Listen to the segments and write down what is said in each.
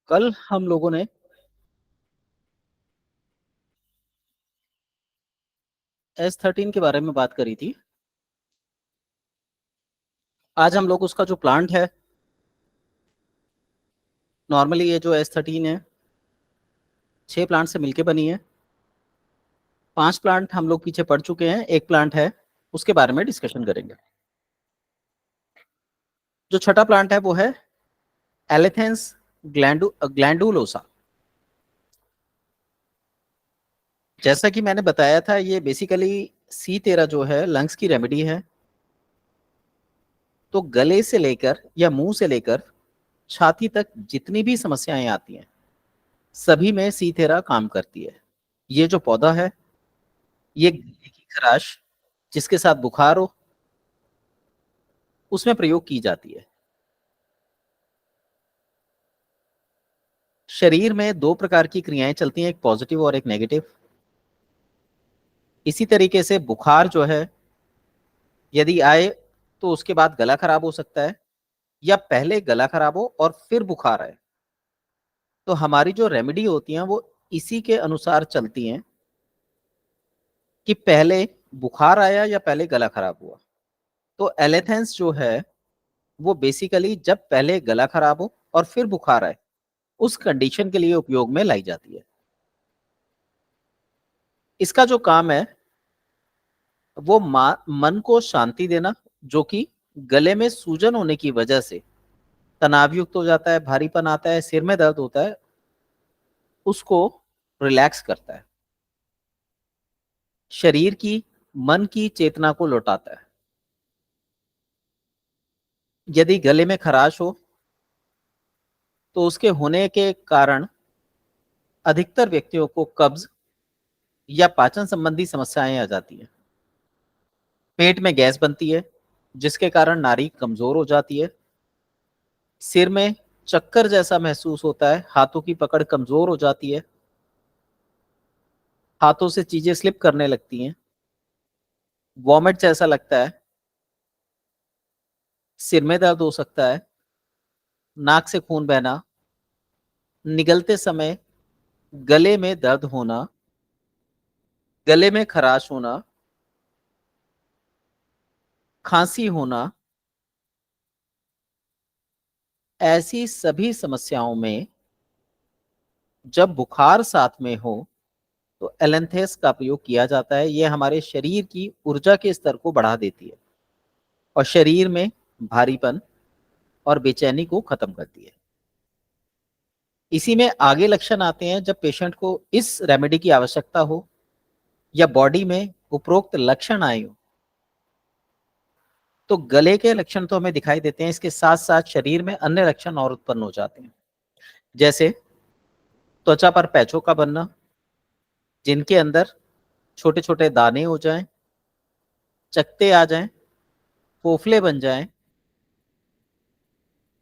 कल हम लोगों ने S13 के बारे में बात करी थी। आज हम लोग उसका जो प्लांट है, नॉर्मली ये जो S13 है 6 प्लांट से मिलके बनी है। 5 प्लांट हम लोग पीछे पढ़ चुके हैं, एक प्लांट है उसके बारे में डिस्कशन करेंगे। जो छठा प्लांट है वो है एलेथेंस ग्लैंडुलोसा। जैसा कि मैंने बताया था, ये बेसिकली C13 जो है लंग्स की रेमेडी है। तो गले से लेकर या मुंह से लेकर छाती तक जितनी भी समस्याएं आती हैं सभी में C13 काम करती है। ये जो पौधा है, ये गले की खराश जिसके साथ बुखार हो उसमें प्रयोग की जाती है। शरीर में दो प्रकार की क्रियाएं चलती हैं, एक पॉजिटिव और एक नेगेटिव। इसी तरीके से बुखार जो है यदि आए तो उसके बाद गला खराब हो सकता है, या पहले गला खराब हो और फिर बुखार आए। तो हमारी जो रेमेडी होती हैं वो इसी के अनुसार चलती हैं कि पहले बुखार आया या पहले गला खराब हुआ। तो एलेथेंस जो है वो बेसिकली जब पहले गला खराब हो और फिर बुखार आए उस कंडीशन के लिए उपयोग में लाई जाती है। इसका जो काम है वो मन को शांति देना, जो कि गले में सूजन होने की वजह से तनाव युक्त हो जाता है, भारीपन आता है, सिर में दर्द होता है, उसको रिलैक्स करता है। शरीर की मन की चेतना को लौटाता है। यदि गले में खराश हो तो उसके होने के कारण अधिकतर व्यक्तियों को कब्ज या पाचन संबंधी समस्याएं आ जाती हैं। पेट में गैस बनती है जिसके कारण नाड़ी कमजोर हो जाती है। सिर में चक्कर जैसा महसूस होता है, हाथों की पकड़ कमजोर हो जाती है, हाथों से चीजें स्लिप करने लगती हैं, वॉमिट जैसा लगता है, सिर में दर्द हो सकता है, नाक से खून बहना, निगलते समय गले में दर्द होना, गले में खराश होना, खांसी होना। ऐसी सभी समस्याओं में जब बुखार साथ में हो तो एलेंथेस का प्रयोग किया जाता है। यह हमारे शरीर की ऊर्जा के स्तर को बढ़ा देती है और शरीर में भारीपन और बेचैनी को खत्म करती है। इसी में आगे लक्षण आते हैं जब पेशेंट को इस रेमेडी की आवश्यकता हो या बॉडी में उपरोक्त लक्षण आए हो। तो गले के लक्षण तो हमें दिखाई देते हैं, इसके साथ साथ शरीर में अन्य लक्षण और उत्पन्न हो जाते हैं, जैसे त्वचा पर पैचों का बनना, जिनके अंदर छोटे छोटे दाने हो जाएं, चकत्ते आ जाएं, फोफले बन जाएं,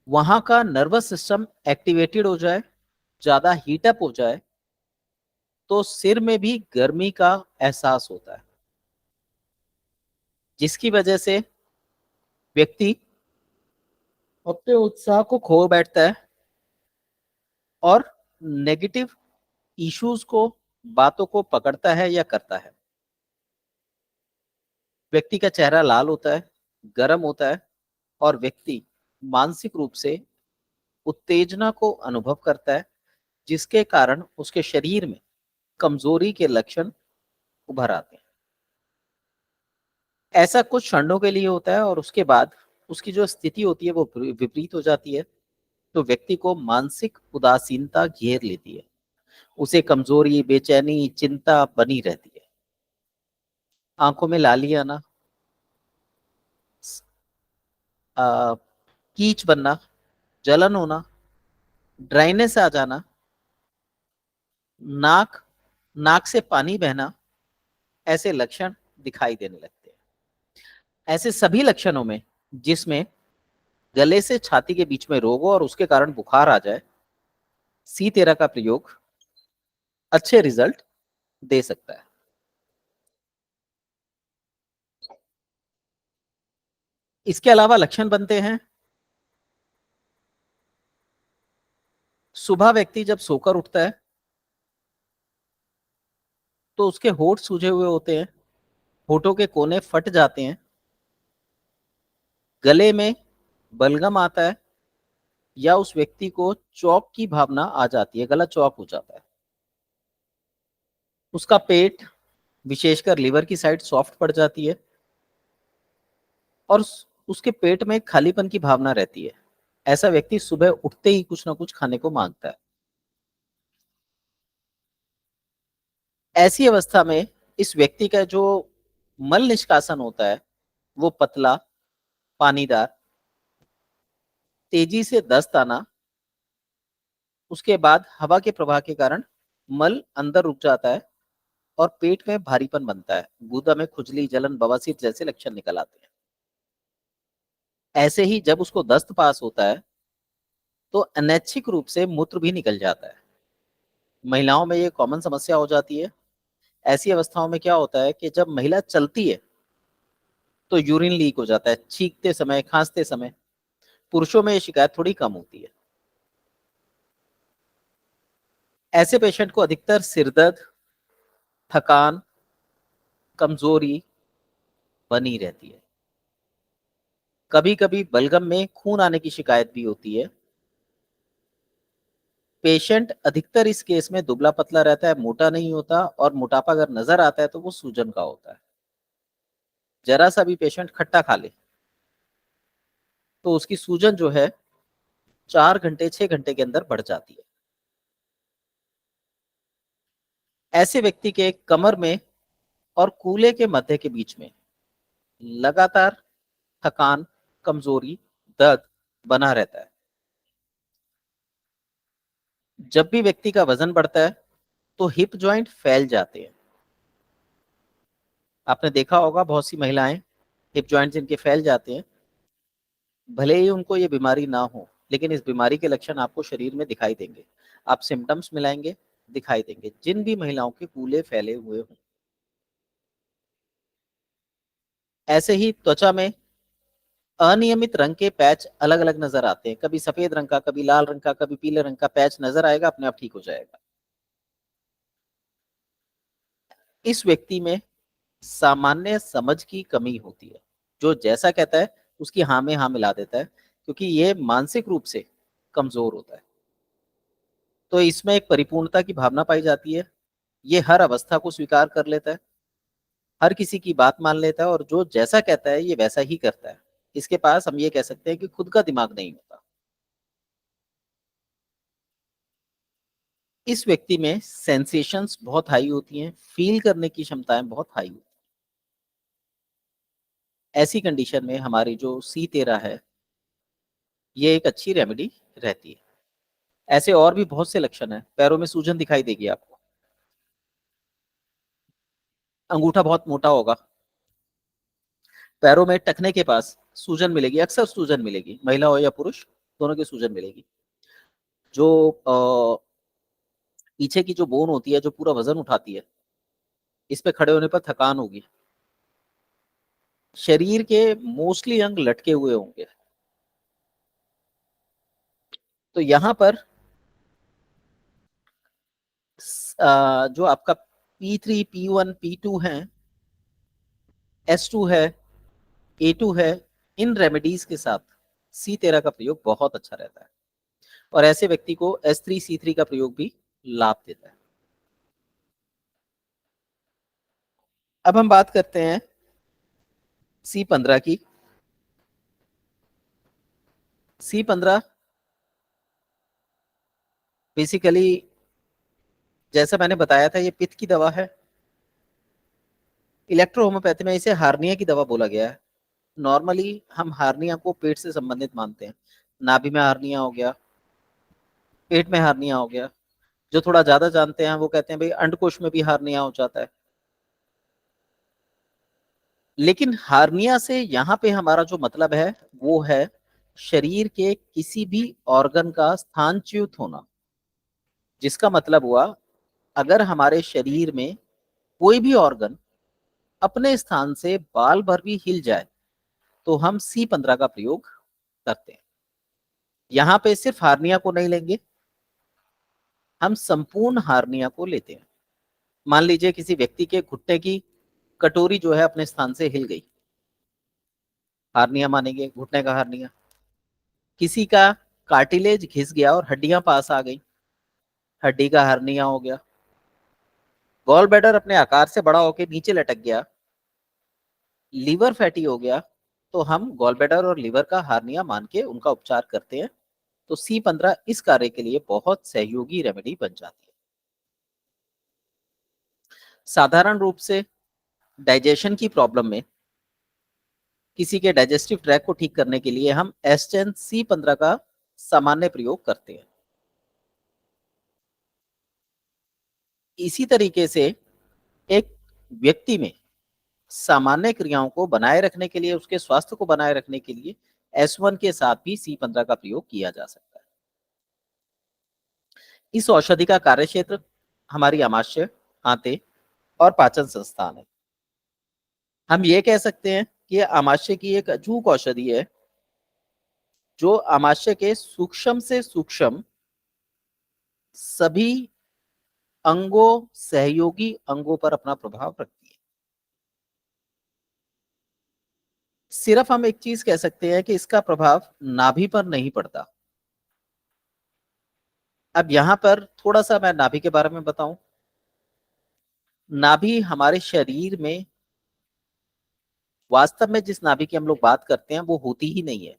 वहां का नर्वस सिस्टम एक्टिवेटेड हो जाए, ज्यादा हीटअप हो जाए, तो सिर में भी गर्मी का एहसास होता है, जिसकी वजह से व्यक्ति अपने उत्साह को खो बैठता है और नेगेटिव इश्यूज को, बातों को पकड़ता है या करता है। व्यक्ति का चेहरा लाल होता है, गर्म होता है और व्यक्ति मानसिक रूप से उत्तेजना को अनुभव करता है, जिसके कारण उसके शरीर में कमजोरी के लक्षण उभर आते हैं। ऐसा कुछ क्षणों के लिए होता है और उसके बाद उसकी जो स्थिति होती है वो विपरीत हो जाती है। तो व्यक्ति को मानसिक उदासीनता घेर लेती है, उसे कमजोरी, बेचैनी, चिंता बनी रहती है, आंखों में लाली आना, आ, कीच बनना, जलन होना, ड्राइनेस आ जाना, नाक नाक से पानी बहना, ऐसे लक्षण दिखाई देने लगते हैं। ऐसे सभी लक्षणों में जिसमें गले से छाती के बीच में रोग हो और उसके कारण बुखार आ जाए, C13 का प्रयोग अच्छे रिजल्ट दे सकता है। इसके अलावा लक्षण बनते हैं सुबह व्यक्ति जब सोकर उठता है तो उसके होठ सूजे हुए होते हैं, होठों के कोने फट जाते हैं, गले में बलगम आता है, या उस व्यक्ति को चौक की भावना आ जाती है, गला चौक हो जाता है। उसका पेट, विशेषकर लिवर की साइड सॉफ्ट पड़ जाती है, और उसके पेट में खालीपन की भावना रहती है। ऐसा व्यक्ति सुबह उठते ही कुछ ना कुछ खाने को मांगता है। ऐसी अवस्था में इस व्यक्ति का जो मल निष्कासन होता है वो पतला, पानीदार, तेजी से दस्त आना, उसके बाद हवा के प्रवाह के कारण मल अंदर रुक जाता है और पेट में भारीपन बनता है, गुदा में खुजली, जलन, बवासीर जैसे लक्षण निकल आते हैं। ऐसे ही जब उसको दस्त पास होता है तो अनैच्छिक रूप से मूत्र भी निकल जाता है। महिलाओं में ये कॉमन समस्या हो जाती है। ऐसी अवस्थाओं में क्या होता है कि जब महिला चलती है तो यूरिन लीक हो जाता है, छींकते समय, खांसते समय। पुरुषों में ये शिकायत थोड़ी कम होती है। ऐसे पेशेंट को अधिकतर सिरदर्द, थकान, कमजोरी बनी रहती है। कभी कभी बलगम में खून आने की शिकायत भी होती है। पेशेंट अधिकतर इस केस में दुबला पतला रहता है, मोटा नहीं होता, और मोटापा अगर नजर आता है तो वो सूजन का होता है। जरा सा भी पेशेंट खट्टा खा ले तो उसकी सूजन जो है 4 घंटे 6 घंटे के अंदर बढ़ जाती है। ऐसे व्यक्ति के कमर में और कूल्हे के मध्य के बीच में लगातार थकान, कमजोरी, दर्द बना रहता है। जब भी व्यक्ति का वजन बढ़ता है तो हिप जॉइंट फैल जाते हैं। आपने देखा होगा बहुत सी महिलाएं हिप जॉइंट जिनके फैल जाते हैं, भले ही उनको ये बीमारी ना हो, लेकिन इस बीमारी के लक्षण आपको शरीर में दिखाई देंगे। आप सिम्टम्स मिलाएंगे, दिखाई देंगे। जिन भी महिलाओं के कूल्हे फैले हुए हों, ऐसे ही त्वचा में अनियमित रंग के पैच अलग अलग नजर आते हैं। कभी सफेद रंग का, कभी लाल रंग का, कभी पीले रंग का पैच नजर आएगा, अपने आप ठीक हो जाएगा। इस व्यक्ति में सामान्य समझ की कमी होती है। जो जैसा कहता है उसकी हाँ में हाँ मिला देता है, क्योंकि ये मानसिक रूप से कमजोर होता है। तो इसमें एक परिपूर्णता की भावना पाई जाती है। ये हर अवस्था को स्वीकार कर लेता है, हर किसी की बात मान लेता है, और जो जैसा कहता है ये वैसा ही करता है। इसके पास हम ये कह सकते हैं कि खुद का दिमाग नहीं होता। इस व्यक्ति में सेंसेशंस बहुत हाई होती हैं, फील करने की क्षमताएं बहुत हाई होती हैं। ऐसी कंडीशन में हमारी जो C13 है ये एक अच्छी रेमेडी रहती है। ऐसे और भी बहुत से लक्षण हैं। पैरों में सूजन दिखाई देगी आपको, अंगूठा बहुत मोटा होगा, पैरों में टखने के पास सूजन मिलेगी, अक्सर सूजन मिलेगी, महिला हो या पुरुष दोनों की सूजन मिलेगी। जो पीछे की जो बोन होती है जो पूरा वजन उठाती है, इस पे खड़े होने पर थकान होगी। शरीर के मोस्टली अंग लटके हुए होंगे। तो यहाँ पर जो आपका P3, P1, P2 है, S2 है, A2 है, इन रेमेडीज के साथ C13 का प्रयोग बहुत अच्छा रहता है, और ऐसे व्यक्ति को S3, C3 का प्रयोग भी लाभ देता है। अब हम बात करते हैं C15 की। C15 बेसिकली जैसा मैंने बताया था ये पित्त की दवा है। इलेक्ट्रो होम्योपैथी में इसे हार्निया की दवा बोला गया है। नॉर्मली हम हार्निया को पेट से संबंधित मानते हैं। नाभि में हार्निया हो गया, पेट में हार्निया हो गया। जो थोड़ा ज्यादा जानते हैं वो कहते हैं भाई अंडकोश में भी हार्निया हो जाता है। लेकिन हार्निया से यहाँ पे हमारा जो मतलब है वो है शरीर के किसी भी ऑर्गन का स्थानच्युत होना। जिसका मतलब हुआ अगर हमारे शरीर में कोई भी ऑर्गन अपने स्थान से बाल भर भी हिल जाए तो हम C15 का प्रयोग करते हैं। यहाँ पे सिर्फ हार्निया को नहीं लेंगे, हम संपूर्ण हार्निया को लेते हैं। मान लीजिए किसी व्यक्ति के घुटने की कटोरी जो है अपने स्थान से हिल गई, हार्निया मानेंगे, घुटने का हार्निया। किसी का कार्टिलेज घिस गया और हड्डियां पास आ गई, हड्डी का हार्निया हो गया। गॉल ब्लैडर अपने आकार से बड़ा होकर नीचे लटक गया, लीवर फैटी हो गया, तो हम गॉल ब्लैडर और लीवर का हार्निया मान के उनका उपचार करते हैं। तो C15 इस कार्य के लिए बहुत सहयोगी रेमेडी बन जाती है। साधारण रूप से डाइजेशन की प्रॉब्लम में किसी के डाइजेस्टिव ट्रैक को ठीक करने के लिए हम एस्टेन C15 का सामान्य प्रयोग करते हैं। इसी तरीके से एक व्यक्ति में सामान्य क्रियाओं को बनाए रखने के लिए, उसके स्वास्थ्य को बनाए रखने के लिए S1 के साथ भी C15 का प्रयोग किया जा सकता है। इस औषधि का कार्यक्षेत्र हमारी आमाशय, आंतें और पाचन संस्थान है। हम ये कह सकते हैं कि आमाशय की एक अचूक औषधि है जो आमाशय के सूक्ष्म से सूक्ष्म सभी अंगों, सहयोगी अंगों पर अपना प्रभाव रखती है। सिर्फ हम एक चीज कह सकते हैं कि इसका प्रभाव नाभि पर नहीं पड़ता। अब यहां पर थोड़ा सा मैं नाभि के बारे में बताऊं। नाभि हमारे शरीर में, वास्तव में जिस नाभि की हम लोग बात करते हैं वो होती ही नहीं है।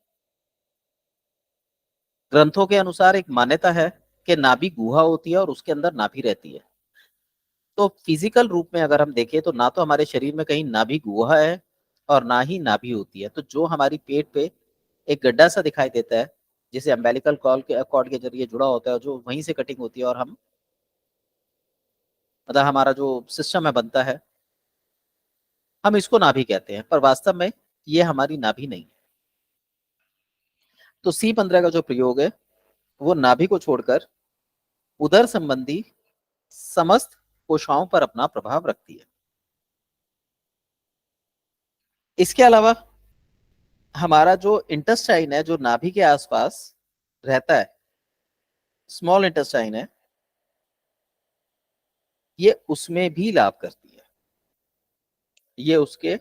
ग्रंथों के अनुसार एक मान्यता है कि नाभि गुहा होती है और उसके अंदर नाभि रहती है। तो फिजिकल रूप में अगर हम देखें तो ना तो हमारे शरीर में कहीं नाभि गुहा है और ना ही नाभि होती है। तो जो हमारी पेट पे एक गड्ढा सा दिखाई देता है, जिसे अम्बेलिकल कॉर्ड के जरिए जुड़ा होता है, जो वहीं से कटिंग होती है और हम, मतलब हमारा जो सिस्टम है बनता है, हम इसको नाभि कहते हैं, पर वास्तव में ये हमारी नाभि नहीं है। तो C15 का जो प्रयोग है वो नाभि को छोड़कर उदर संबंधी समस्त कोशिकाओं पर अपना प्रभाव रखती है। इसके अलावा हमारा जो इंटेस्टाइन है, जो नाभि के आसपास रहता है, स्मॉल इंटेस्टाइन है, ये उसमें भी लाभ करती है। ये उसके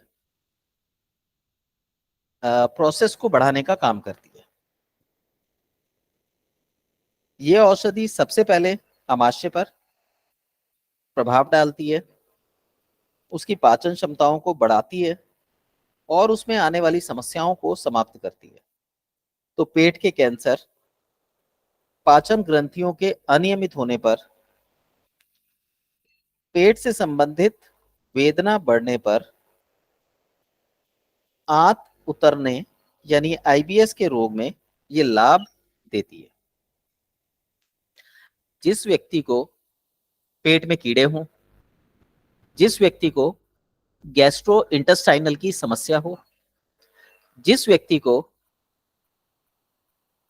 प्रोसेस को बढ़ाने का काम करती है। ये औषधि सबसे पहले आमाशय पर प्रभाव डालती है, उसकी पाचन क्षमताओं को बढ़ाती है और उसमें आने वाली समस्याओं को समाप्त करती है। तो पेट के कैंसर, पाचन ग्रंथियों के अनियमित होने पर, पेट से संबंधित वेदना बढ़ने पर, आंत उतरने यानी IBS के रोग में ये लाभ देती है। जिस व्यक्ति को पेट में कीड़े हों, जिस व्यक्ति को गैस्ट्रो इंटेस्टाइनल की समस्या हो, जिस व्यक्ति को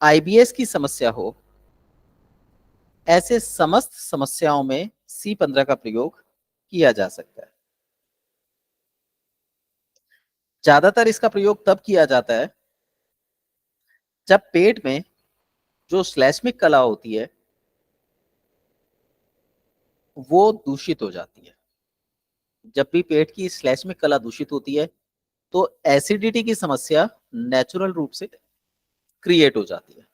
IBS की समस्या हो, ऐसे समस्त समस्याओं में C15 का प्रयोग किया जा सकता है। ज्यादातर इसका प्रयोग तब किया जाता है जब पेट में जो श्लैष्मिक कला होती है वो दूषित हो जाती है। जब भी पेट की श्लैष्मिक कला दूषित होती है तो एसिडिटी की समस्या नेचुरल रूप से क्रिएट हो जाती है।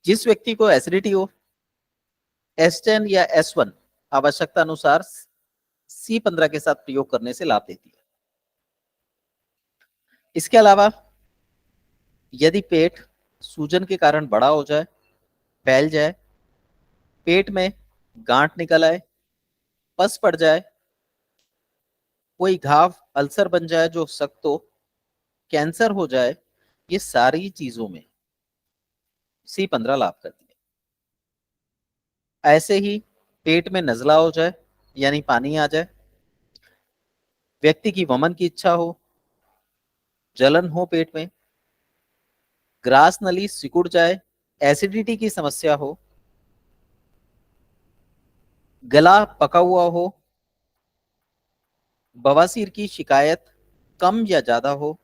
जिस व्यक्ति को एसिडिटी हो, S10 या S1 आवश्यकता अनुसार C15 के साथ प्रयोग करने से लाभ देती है। इसके अलावा यदि पेट सूजन के कारण बड़ा हो जाए, फैल जाए, पेट में गांठ निकल आए, पस पड़ जाए, कोई घाव अल्सर बन जाए जो सख्त हो, कैंसर हो जाए, ये सारी चीजों में C15 लाभ करती है। ऐसे ही पेट में नजला हो जाए यानी पानी आ जाए, व्यक्ति की वमन की इच्छा हो, जलन हो पेट में, ग्रास नली सिकुड़ जाए, एसिडिटी की समस्या हो, गला पका हुआ हो, बवासीर की शिकायत कम या ज्यादा हो,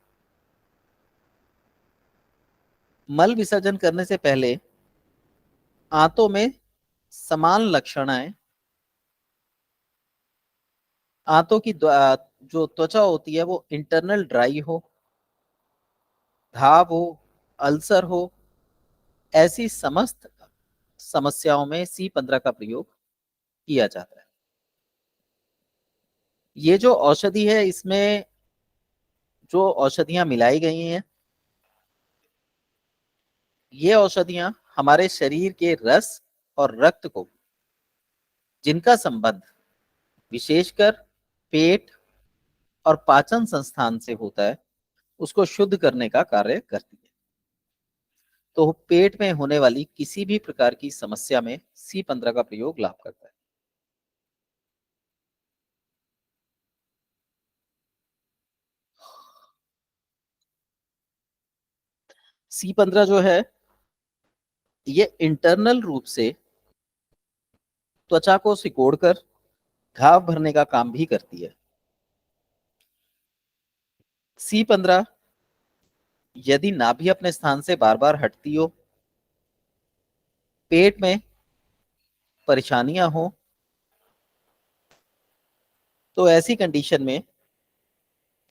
मल विसर्जन करने से पहले आंतों में समान लक्षण आए, आंतों की जो त्वचा होती है वो इंटरनल ड्राई हो, घाव हो, अल्सर हो, ऐसी समस्त समस्याओं में C15 का प्रयोग किया जाता है। ये जो औषधि है, इसमें जो औषधियां मिलाई गई हैं, ये औषधियां हमारे शरीर के रस और रक्त को, जिनका संबंध विशेषकर पेट और पाचन संस्थान से होता है, उसको शुद्ध करने का कार्य करती है। तो पेट में होने वाली किसी भी प्रकार की समस्या में C15 का प्रयोग लाभ करता है। C15 जो है, ये इंटरनल रूप से त्वचा को सिकोड़कर घाव भरने का काम भी करती है। C15 यदि नाभि अपने स्थान से बार बार हटती हो, पेट में परेशानियां हो, तो ऐसी कंडीशन में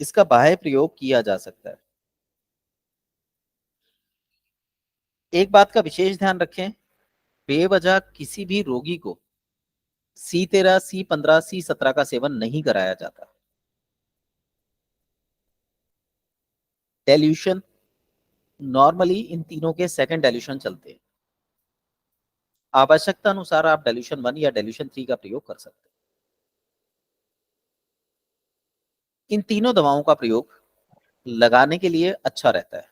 इसका बाह्य प्रयोग किया जा सकता है। एक बात का विशेष ध्यान रखें, बेवजह किसी भी रोगी को C13, C15, C17 का सेवन नहीं कराया जाता। डेल्यूशन नॉर्मली इन तीनों के सेकंड डेल्यूशन चलते हैं। आवश्यकता अनुसार आप डेल्यूशन 1 या डेल्यूशन 3 का प्रयोग कर सकते हैं। इन तीनों दवाओं का प्रयोग लगाने के लिए अच्छा रहता है,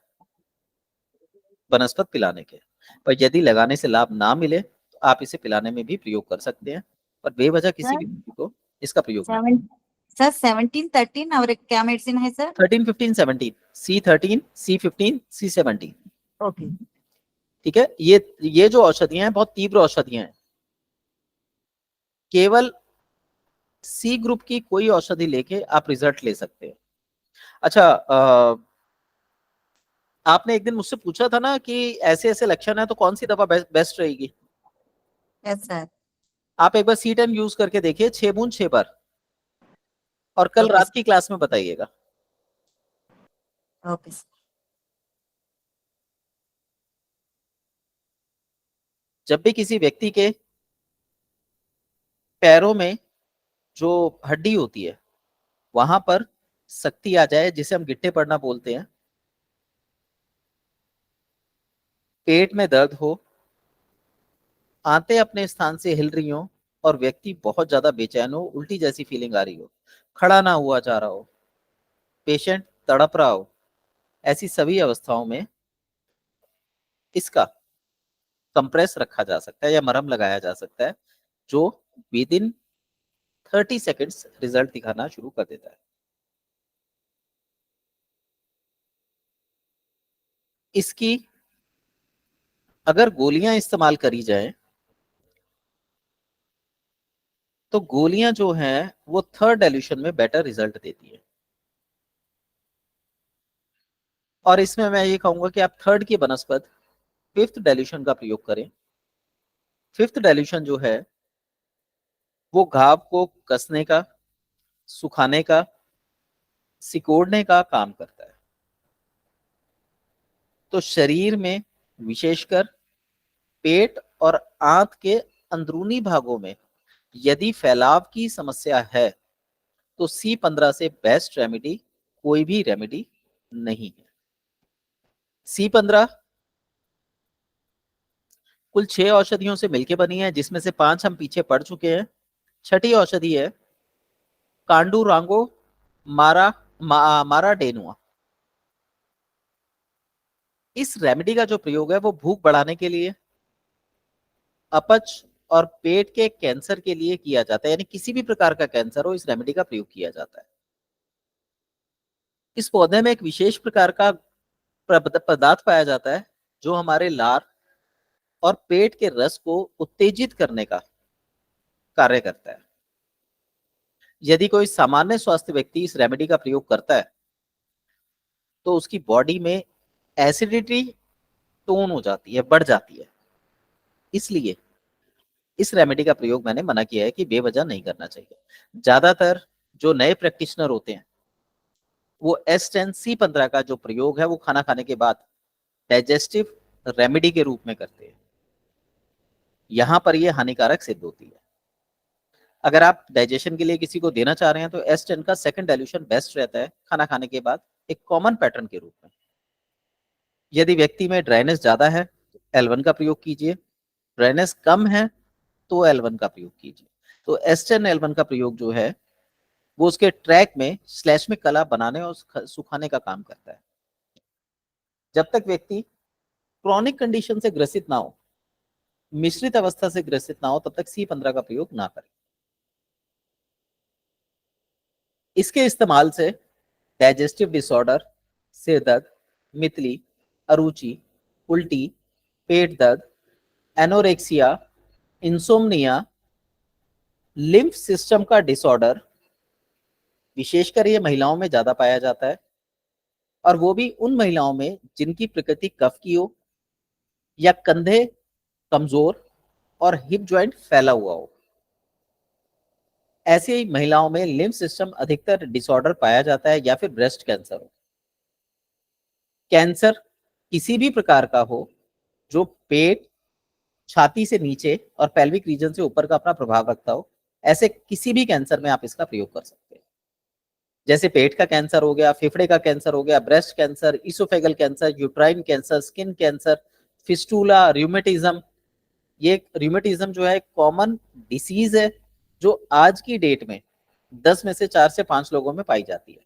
बनस्पत पिलाने के। पर यदि लगाने से लाभ ना मिले तो आप इसे पिलाने में भी प्रयोग कर सकते हैं, पर बेवजह किसी भी व्यक्ति को इसका प्रयोग ना। सर 17, 13 और क्या मेडिसिन है sir? 13, 15, 17, C13, C15, C17। Okay, ठीक है। ये जो औषधियां हैं बहुत तीव्र औषधियां हैं। केवल C ग्रुप की कोई औषधि लेके आप रिजल्ट ले सकते हैं। अच्छा, आपने एक दिन मुझसे पूछा था ना कि ऐसे ऐसे लक्षण है तो कौन सी दवा बेस्ट रहेगी। Yes sir. आप एक बार C10 यूज करके देखिए, 6 बूंद 6 बार, और कल ओके रात की क्लास में बताइएगा। Okay sir. जब भी किसी व्यक्ति के पैरों में जो हड्डी होती है वहां पर शक्ति आ जाए, जिसे हम गिट्टे पड़ना बोलते हैं, पेट में दर्द हो, आंतें अपने स्थान से हिल रही हो, और व्यक्ति बहुत ज्यादा बेचैन हो, उल्टी जैसी फीलिंग आ रही हो, खड़ा ना हुआ जा रहा हो, पेशेंट तड़प रहा हो, ऐसी सभी अवस्थाओं में इसका कंप्रेस रखा जा सकता है या मरहम लगाया जा सकता है, जो विद इन 30 सेकेंड्स रिजल्ट दिखाना शुरू कर देता है। इसकी अगर गोलियां इस्तेमाल करी जाए तो गोलियां जो हैं वो थर्ड डेल्यूशन में बेटर रिजल्ट देती है। और इसमें मैं ये कहूंगा कि आप थर्ड की बनस्पत फिफ्थ डेल्यूशन का प्रयोग करें। फिफ्थ डेल्यूशन जो है वो घाव को कसने का, सुखाने का, सिकोड़ने का काम करता है। तो शरीर में विशेषकर पेट और आंत के अंदरूनी भागों में यदि फैलाव की समस्या है तो C15 से बेस्ट रेमेडी कोई भी रेमेडी नहीं है। C15 कुल 6 औषधियों से मिलकर बनी है, जिसमें से 5 हम पीछे पढ़ चुके हैं। छठी औषधि है कांडू रांगो मारा डेनुआ। इस रेमेडी का जो प्रयोग है वो भूख बढ़ाने के लिए, अपच और पेट के कैंसर के लिए किया जाता है, यानी किसी भी प्रकार का कैंसर हो, इस रेमेडी का प्रयोग किया जाता है। इस पौधे में एक विशेष प्रकार का पदार्थ पाया जाता है जो हमारे लार और पेट के रस को उत्तेजित करने का कार्य करता है। यदि कोई सामान्य स्वास्थ्य व्यक्ति इस रेमेडी का प्रयोग करता है तो उसकी बॉडी में एसिडिटी टोन हो जाती है, बढ़ जाती है। इसलिए इस रेमेडी का प्रयोग मैंने मना किया है कि बेवजह नहीं करना चाहिए। ज्यादातर जो नए प्रैक्टिशनर होते हैं वो S10C15 का जो प्रयोग है वो खाना खाने के बाद डाइजेस्टिव रेमेडी के रूप में करते हैं। यहां पर ये हानिकारक सिद्ध होती है। अगर आप डाइजेशन के लिए किसी को देना चाह रहे हैं तो S10 का सेकंड डाइल्यूशन बेस्ट रहता है खाना खाने के बाद एक कॉमन पैटर्न के रूप में। यदि व्यक्ति में ड्राइनेस ज्यादा है तो L1 का प्रयोग कीजिए, ड्राइनेस कम है तो L1 का प्रयोग कीजिए। तो S10 L1 का प्रयोग जो है वो उसके ट्रैक में स्लैश में कला बनाने और सुखाने का काम करता है। जब तक व्यक्ति क्रॉनिक कंडीशन से ग्रसित ना हो, मिश्रित अवस्था से ग्रसित ना हो, तब तक C15 का प्रयोग ना करें। इसके इस्तेमाल से डाइजेस्टिव डिसऑर्डर, सिर दर्द, मितली, अरुचि, उल्टी, पेट दर्द, एनोरेक्सिया, इंसोम्निया, लिम्फ सिस्टम का डिसऑर्डर, विशेषकर ये महिलाओं में ज्यादा पाया जाता है, और वो भी उन महिलाओं में जिनकी प्रकृति कफ की हो या कंधे कमजोर और हिप जॉइंट फैला हुआ हो। ऐसी ही महिलाओं में लिम्फ सिस्टम अधिकतर डिसऑर्डर पाया जाता है, या फिर ब्रेस्ट कैंसर हो। कैंसर किसी भी प्रकार का हो जो पेट, छाती से नीचे और पेल्विक रीजन से ऊपर का अपना प्रभाव रखता हो, ऐसे किसी भी कैंसर में आप इसका प्रयोग कर सकते हैं। जैसे पेट का कैंसर हो गया, फेफड़े का कैंसर हो गया, breast cancer, oesophageal cancer, uterine cancer, skin cancer, fistula, rheumatism. ये रूमेटिज्म जो है कॉमन डिसीज है जो आज की डेट में 10 में से 4 से 5 लोगों में पाई जाती है।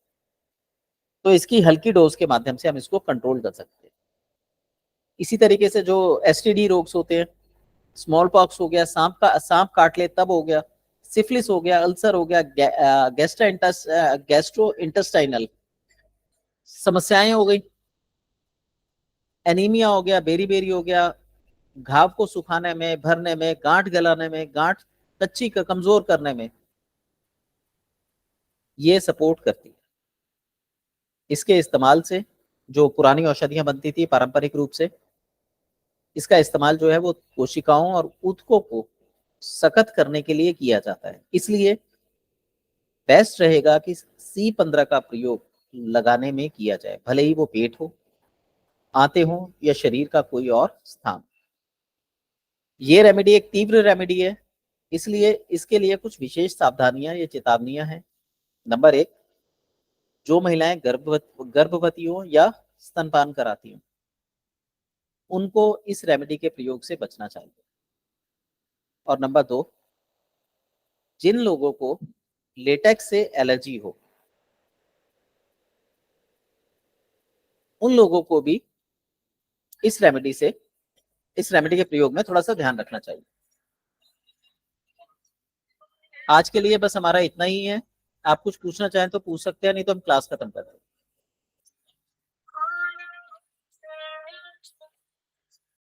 तो इसकी हल्की डोज के माध्यम से हम इसको कंट्रोल कर सकते हैं। इसी तरीके से जो एसटीडी रोग होते हैं, स्मॉल पॉक्स हो गया, सांप काट ले तब हो गया, सिफिलिस हो गया, अल्सर हो गया, गैस्ट्रो इंटेस्टाइनल समस्याएं हो गई, एनीमिया हो गया, बेरी बेरी हो गया, घाव को सुखाने में, भरने में, गांठ गलाने में, गांठ कच्ची का कमजोर करने में ये सपोर्ट करती है। इसके इस्तेमाल से जो पुरानी औषधियां बनती थी पारंपरिक रूप से, इसका इस्तेमाल जो है वो कोशिकाओं और ऊतकों को सख्त करने के लिए किया जाता है। इसलिए बेस्ट रहेगा कि C15 का प्रयोग लगाने में किया जाए, भले ही वो पेट हो, आंतें हो या शरीर का कोई और स्थान। ये रेमेडी एक तीव्र रेमेडी है, इसलिए इसके लिए कुछ विशेष सावधानियां या चेतावनियां हैं। नंबर 1, जो महिलाएं गर्भवती हो या स्तनपान कराती हो उनको इस रेमेडी के प्रयोग से बचना चाहिए। और नंबर 2, जिन लोगों को लेटेक्स से एलर्जी हो उन लोगों को भी इस रेमेडी के प्रयोग में थोड़ा सा ध्यान रखना चाहिए। आज के लिए बस हमारा इतना ही है। आप कुछ पूछना चाहें तो पूछ सकते हैं, नहीं तो हम क्लास खत्म कर दें।